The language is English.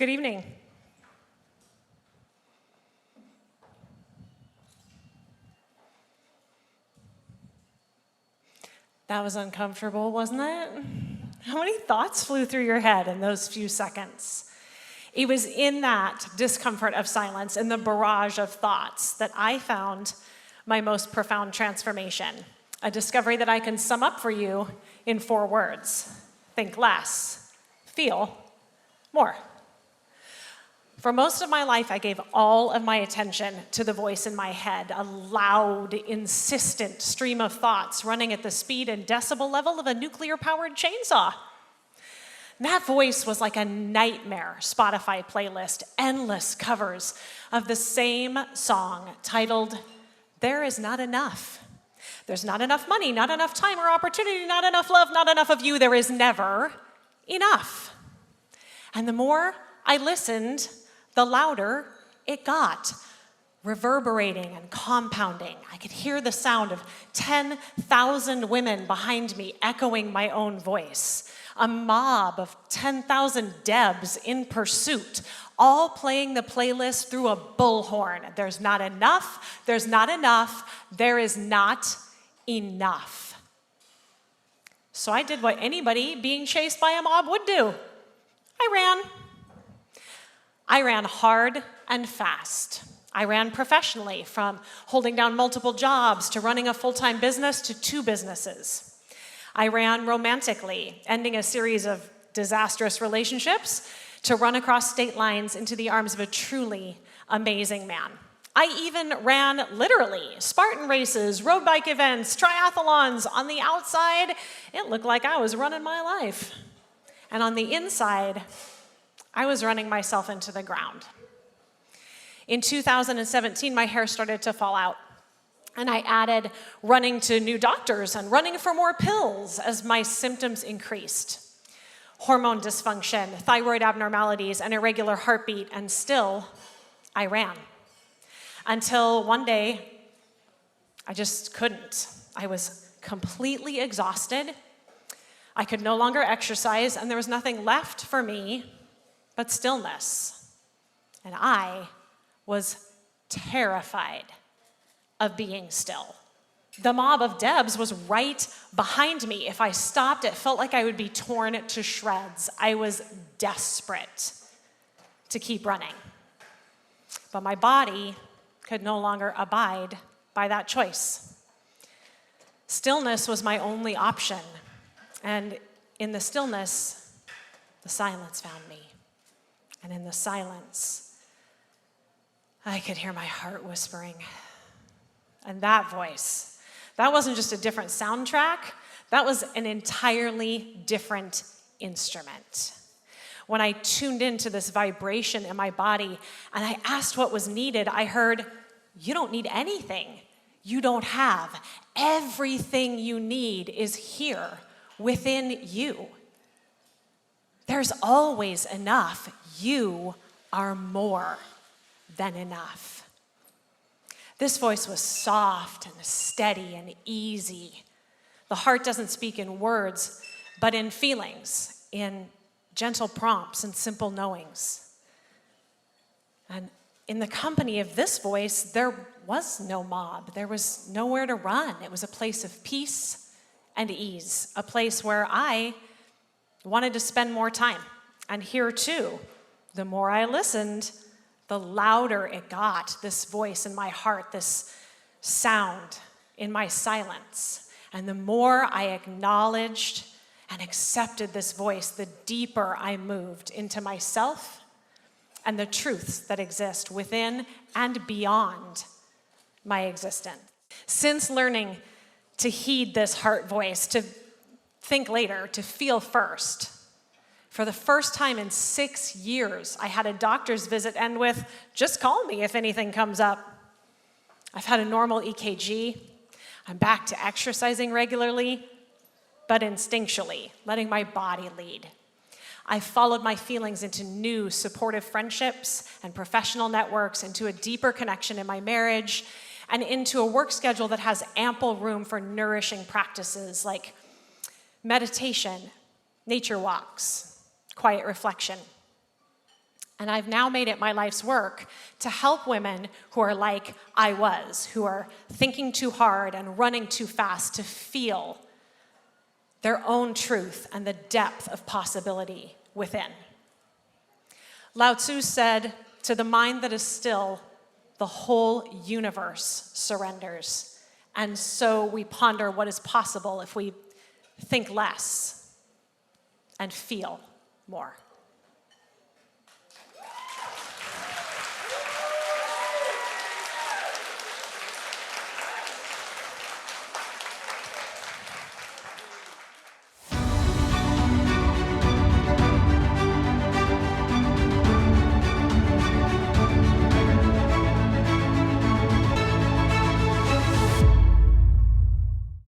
Good evening. That was uncomfortable, wasn't it? How many thoughts flew through your head in those few seconds? It was in that discomfort of silence, in the barrage of thoughts, that I found my most profound transformation, a discovery that I can sum up for you in 4 words. Think less, feel more. For most of my life, I gave all of my attention to the voice in my head, a loud, insistent stream of thoughts running at the speed and decibel level of a nuclear-powered chainsaw. And that voice was like a nightmare Spotify playlist, endless covers of the same song titled, "There is not enough. There's not enough money, not enough time or opportunity, not enough love, not enough of you. There is never enough." And the more I listened, the louder it got, reverberating and compounding. I could hear the sound of 10,000 women behind me echoing my own voice, a mob of 10,000 Debs in pursuit, all playing the playlist through a bullhorn. There's not enough, there's not enough, there is not enough. So I did what anybody being chased by a mob would do. I ran hard and fast. I ran professionally, from holding down multiple jobs to running a full-time business to 2 businesses. I ran romantically, ending a series of disastrous relationships to run across state lines into the arms of a truly amazing man. I even ran literally, Spartan races, road bike events, triathlons. On the outside, it looked like I was running my life. And on the inside, I was running myself into the ground. In 2017, my hair started to fall out, and I added running to new doctors and running for more pills as my symptoms increased. Hormone dysfunction, thyroid abnormalities, an irregular heartbeat, and still, I ran. Until one day, I just couldn't. I was completely exhausted. I could no longer exercise, and there was nothing left for me but stillness. And I was terrified of being still. The mob of Debs was right behind me. If I stopped, it felt like I would be torn to shreds. I was desperate to keep running. But my body could no longer abide by that choice. Stillness was my only option. And in the stillness, the silence found me. And in the silence, I could hear my heart whispering. And that voice, that wasn't just a different soundtrack, that was an entirely different instrument. When I tuned into this vibration in my body and I asked what was needed, I heard, "You don't need anything. You don't have. Everything you need is here within you. There's always enough. You are more than enough." This voice was soft and steady and easy. The heart doesn't speak in words, but in feelings, in gentle prompts and simple knowings. And in the company of this voice, there was no mob. There was nowhere to run. It was a place of peace and ease, a place where I wanted to spend more time. And here too, the more I listened, the louder it got, this voice in my heart, this sound in my silence. And the more I acknowledged and accepted this voice, the deeper I moved into myself and the truths that exist within and beyond my existence. Since learning to heed this heart voice, to think later, to feel first, for the first time in 6 years, I had a doctor's visit end with, "Just call me if anything comes up." I've had a normal EKG. I'm back to exercising regularly, but instinctually, letting my body lead. I've followed my feelings into new supportive friendships and professional networks, into a deeper connection in my marriage, and into a work schedule that has ample room for nourishing practices like meditation, nature walks, quiet reflection. And I've now made it my life's work to help women who are like I was, who are thinking too hard and running too fast to feel their own truth and the depth of possibility within. Lao Tzu said, "To the mind that is still, the whole universe surrenders." And so we ponder what is possible if we think less and feel more.